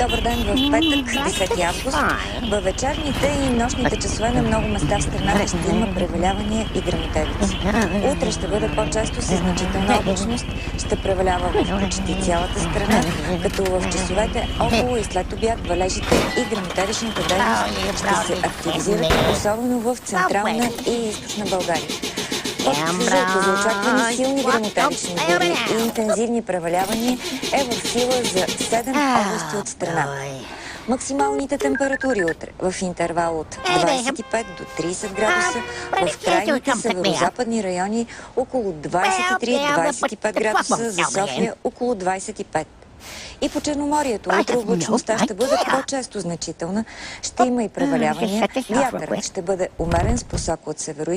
Добър ден в петък, 10 август. Във вечерните и нощните часове на много места в страната ще има превалявания и гръмотевици. Утре ще бъде по-често със значителна облачност, ще превалява в почти цялата страна, като в часовете около и след обяд валежите и гръмотевичната дейност ще се активизират, особено в централна и източна България. Жълто за очаквани силни гръмотевични бури и интензивни превалявания е в сила за 7 области от страната. Максималните температури утре в интервал от 25 до 30 градуса, в крайните северо-западни райони около 23-25 градуса, за София около 25. И по Черноморието утре облачността ще бъде по-често значителна, ще има и превалявания, вятърът ще бъде умерен с посока от северо